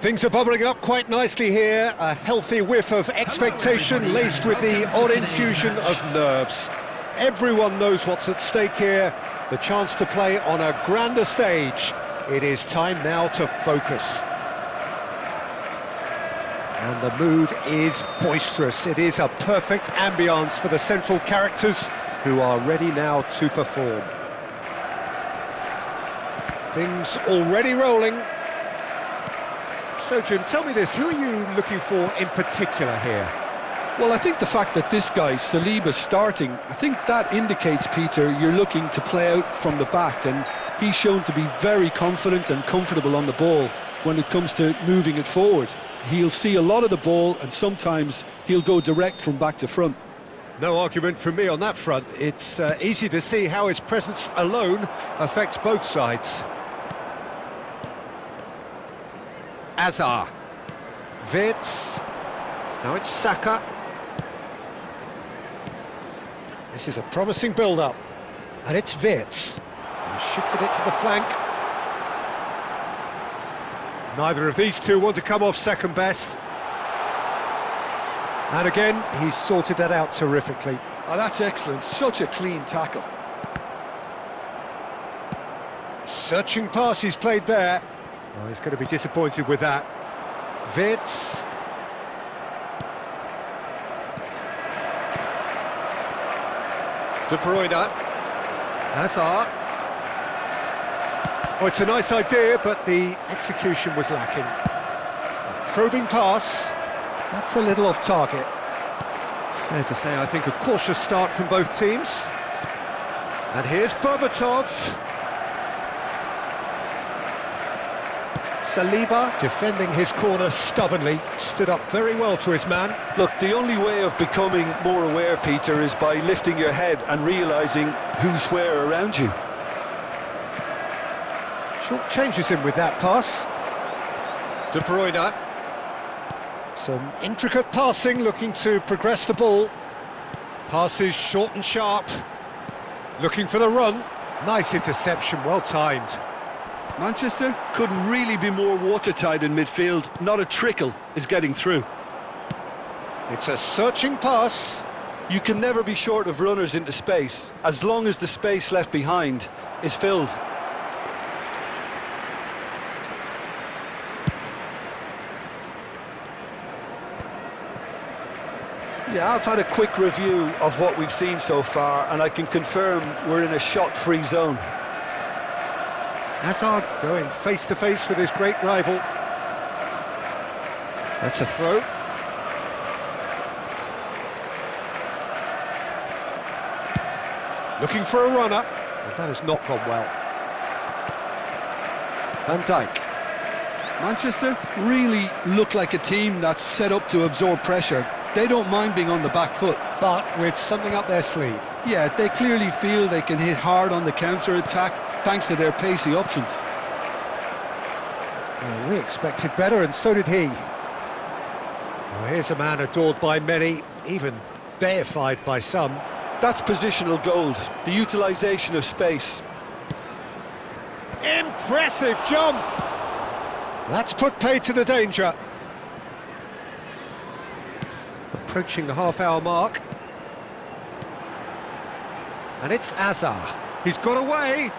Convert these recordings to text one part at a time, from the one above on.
Things are bubbling up quite nicely here. A healthy whiff of expectation laced with the odd infusion of nerves. Everyone knows what's at stake here. The chance to play on a grander stage. It is time now to focus. And the mood is boisterous. It is a perfect ambience for the central characters who are ready now to perform. Things already rolling. So, Jim, tell me this, who are you looking for in particular here? Well, I think the fact that this guy, Saliba's starting, I think that indicates, Peter, you're looking to play out from the back, and he's shown to be very confident and comfortable on the ball when it comes to moving it forward. He'll see a lot of the ball, and sometimes he'll go direct from back to front. No argument from me on that front. It's easy to see how his presence alone affects both sides. Azar. Wirtz. Now it's Saka. This is a promising build-up. And it's Wirtz. He shifted it to the flank. Neither of these two want to come off second best. And again, he's sorted that out terrifically. Oh, that's excellent. Such a clean tackle. Searching pass he's played there. Oh, he's going to be disappointed with that. Wirtz. De Bruyne. Hazard. Oh, it's a nice idea, but the execution was lacking. A probing pass. That's a little off target. Fair to say, I think, a cautious start from both teams. And here's Berbatov. Saliba, defending his corner stubbornly, stood up very well to his man. Look, the only way of becoming more aware, Peter, is by lifting your head and realising who's where around you. Short changes him with that pass. De Bruyne. Some intricate passing, looking to progress the ball. Passes short and sharp. Looking for the run. Nice interception, well timed. Manchester couldn't really be more watertight in midfield. Not a trickle is getting through. It's a searching pass. You can never be short of runners into space, as long as the space left behind is filled. Yeah, I've had a quick review of what we've seen so far, and I can confirm we're in a shot-free zone. Hazard going face-to-face with his great rival. That's a throw. Looking for a runner. Well, that has not gone well. Van Dijk. Manchester really look like a team that's set up to absorb pressure. They don't mind being on the back foot. But with something up their sleeve. Yeah, they clearly feel they can hit hard on the counter-attack thanks to their pacey options. Well, we expected better, and so did he. Well, here's a man adored by many, even deified by some. That's positional gold, the utilisation of space. Impressive jump! That's put paid to the danger. Approaching the half-hour mark. And it's Azar. He's got away.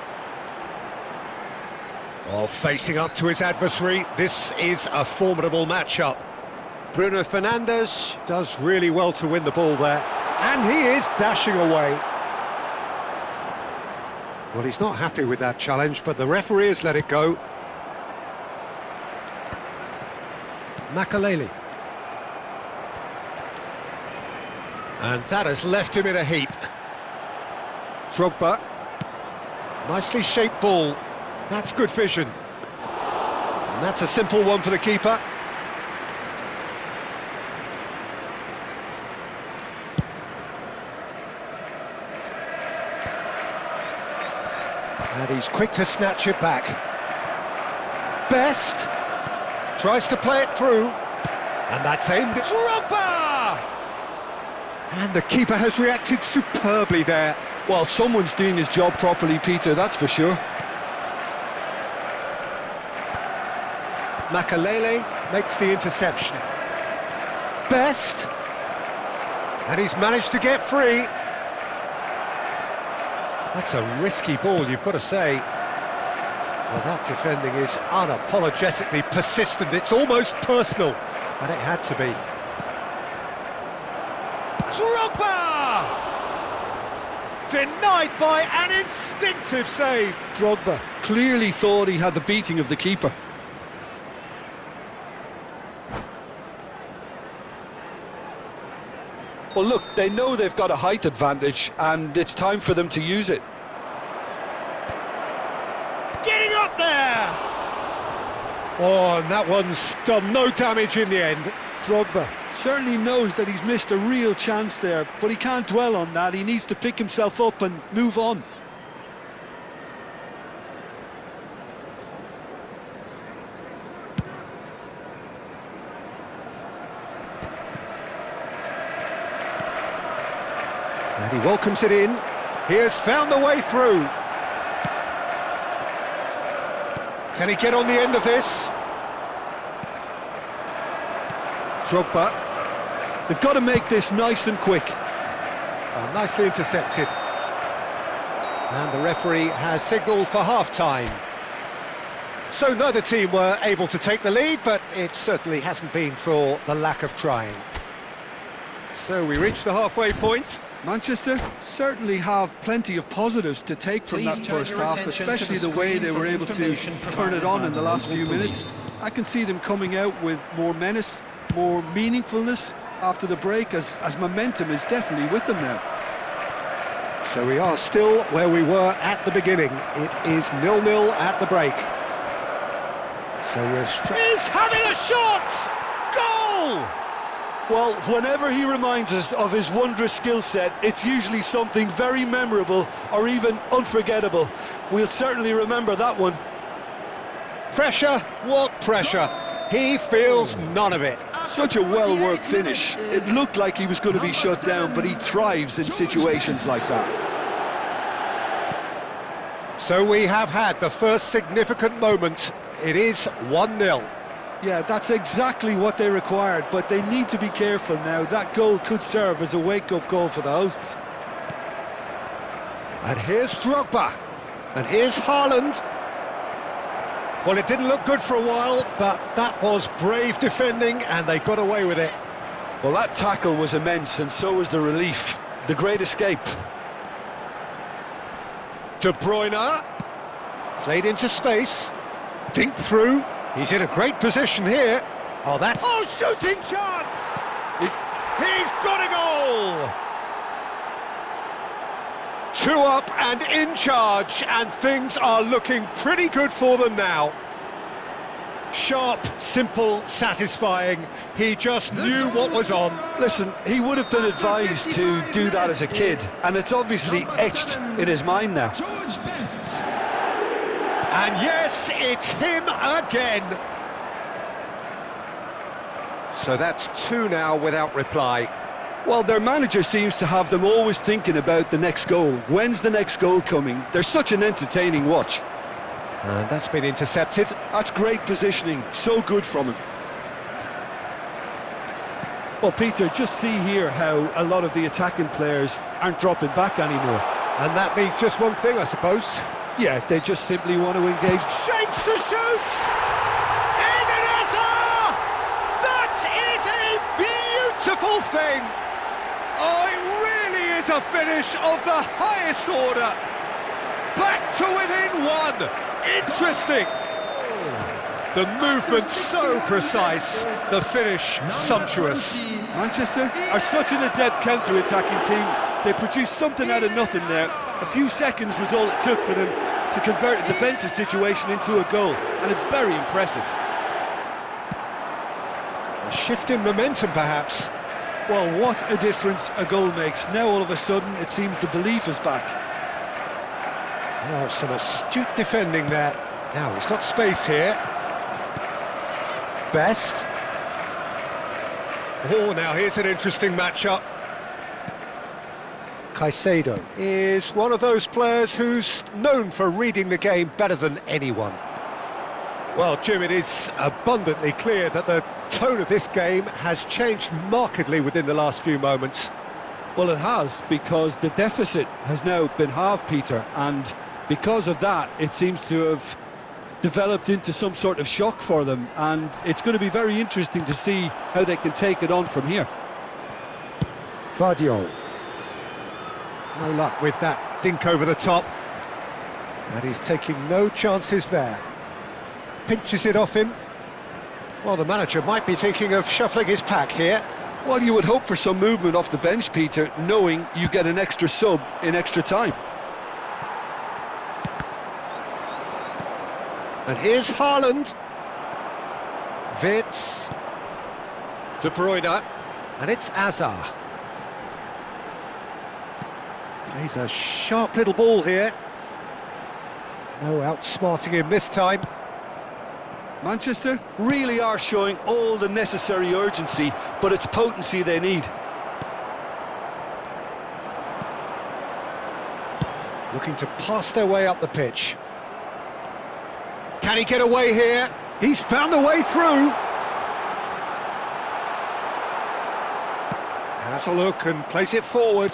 Oh, facing up to his adversary. This is a formidable matchup. Bruno Fernandes does really well to win the ball there. And he is dashing away. Well, he's not happy with that challenge, but the referee has let it go. Makaleli. And that has left him in a heap. Drogba. Nicely shaped ball. That's good vision. And that's a simple one for the keeper. And he's quick to snatch it back. Best. Tries to play it through. And that's aimed at Drogba! And the keeper has reacted superbly there. Well, someone's doing his job properly, Peter, that's for sure. Makalele makes the interception. Best. And he's managed to get free. That's a risky ball, you've got to say. Well, that defending is unapologetically persistent. It's almost personal, and it had to be. Drogba! Denied by an instinctive save. Drogba clearly thought he had the beating of the keeper. Well, look, they know they've got a height advantage, and it's time for them to use it. Getting up there! Oh, and that one's done no damage in the end. Drogba certainly knows that he's missed a real chance there, but he can't dwell on that. He needs to pick himself up and move on. And he welcomes it in. He has found the way through. Can he get on the end of this? Drogba. They've got to make this nice and quick. Oh, nicely intercepted. And the referee has signalled for half-time. So neither team were able to take the lead, but it certainly hasn't been for the lack of trying. So we reach the halfway point. Manchester certainly have plenty of positives to take from that first half, especially the way they were able to turn it on in the last few minutes. I can see them coming out with more menace, more meaningfulness after the break, as momentum is definitely with them now. So we are still where we were at the beginning. It is 0-0 at the break. So we're he's having a shot! Goal! Well, whenever he reminds us of his wondrous skill set, it's usually something very memorable or even unforgettable. We'll certainly remember that one. Pressure? What pressure? He feels none of it. Such a well-worked finish. It looked like he was going to be shut down, but he thrives in situations like that. So we have had the first significant moment. It is 1-0. Yeah, that's exactly what they required, but they need to be careful now. That goal could serve as a wake-up call for the hosts. And here's Drogba. And here's Haaland. Well, it didn't look good for a while, but that was brave defending, and they got away with it. Well, that tackle was immense, and so was the relief. The great escape. De Bruyne. Played into space. Dinked through. He's in a great position here. Oh, that's... Oh, shooting chance! He's got a goal! 2 up and in charge, and things are looking pretty good for them now. Sharp, simple, satisfying. He just knew what was on. Listen, he would have been advised to do that as a kid, and it's obviously etched in his mind now. And yes, it's him again. So that's 2 now without reply. Well, their manager seems to have them always thinking about the next goal. When's the next goal coming? They're such an entertaining watch. And that's been intercepted. That's great positioning, so good from him. Well, Peter, just see here how a lot of the attacking players aren't dropping back anymore. And that means just one thing, I suppose. Yeah, they just simply want to engage. Shapes to shoot! Ebenezer! That is a beautiful thing! Oh, it really is a finish of the highest order. Back to within 1. Interesting. The movement so precise, the finish sumptuous. Manchester are such an adept counter-attacking team. They produced something out of nothing there. A few seconds was all it took for them to convert a defensive situation into a goal, and it's very impressive. A shift in momentum, perhaps. Well, what a difference a goal makes. Now, all of a sudden, it seems the belief is back. Oh, some astute defending there. Now, he's got space here. Best. Oh, now here's an interesting matchup. Caicedo is one of those players who's known for reading the game better than anyone. Well, Jim, it is abundantly clear that the tone of this game has changed markedly within the last few moments. Well, it has, because the deficit has now been halved, Peter, and because of that, it seems to have developed into some sort of shock for them, and it's going to be very interesting to see how they can take it on from here. Vardiol. No luck with that dink over the top. And he's taking no chances there. Pinches it off him. Well, the manager might be thinking of shuffling his pack here. Well, you would hope for some movement off the bench, Peter, knowing you get an extra sub in extra time. And here's Haaland. Wits. De Bruyne. And it's Azar. Plays a sharp little ball here. No outsmarting him this time. Manchester really are showing all the necessary urgency, but it's potency they need. Looking to pass their way up the pitch. Can he get away here? He's found a way through. Has a look and plays it forward.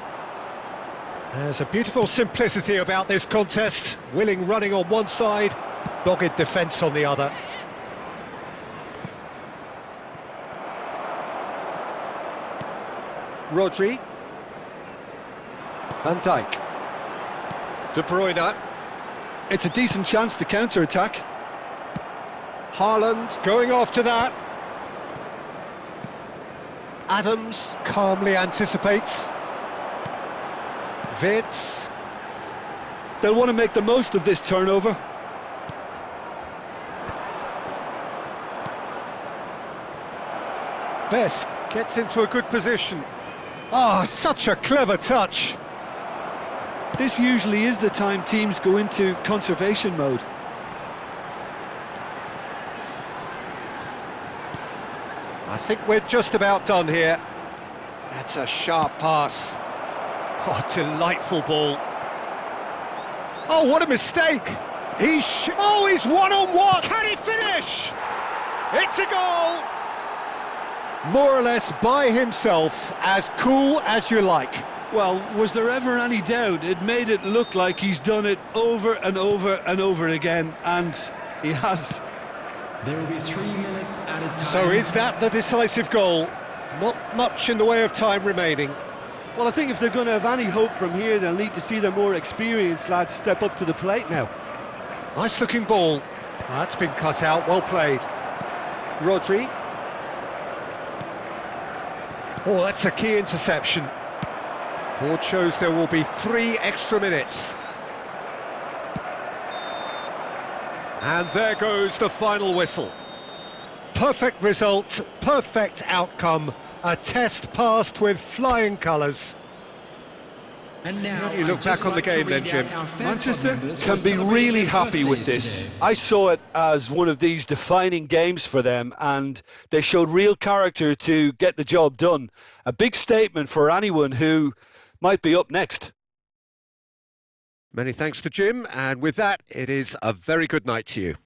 There's a beautiful simplicity about this contest. Willing running on one side, dogged defence on the other. Rodri. Van Dijk. De Bruyne. It's a decent chance to counter-attack. Haaland going after that. Adams calmly anticipates. Wits. They'll want to make the most of this turnover. Best gets into a good position. Ah, such a clever touch. This usually is the time teams go into conservation mode. I think we're just about done here. That's a sharp pass. Oh, delightful ball. Oh, what a mistake! He's one-on-one! Can he finish? It's a goal! More or less by himself, as cool as you like. Well, was there ever any doubt? It made it look like he's done it over and over and over again, and he has. There will be 3 minutes at a time. So is that the decisive goal? Not much in the way of time remaining. Well, I think if they're going to have any hope from here, they'll need to see the more experienced lads step up to the plate now. Nice looking ball. That's been cut out, well played. Rodri. Oh, that's a key interception. Board shows there will be 3 extra minutes. And there goes the final whistle. Perfect result, perfect outcome. A test passed with flying colours. And now, How do you look back on the game then, Jim? Manchester can be really happy with this. I saw it as one of these defining games for them, and they showed real character to get the job done. A big statement for anyone who might be up next. Many thanks to Jim, and with that, it is a very good night to you.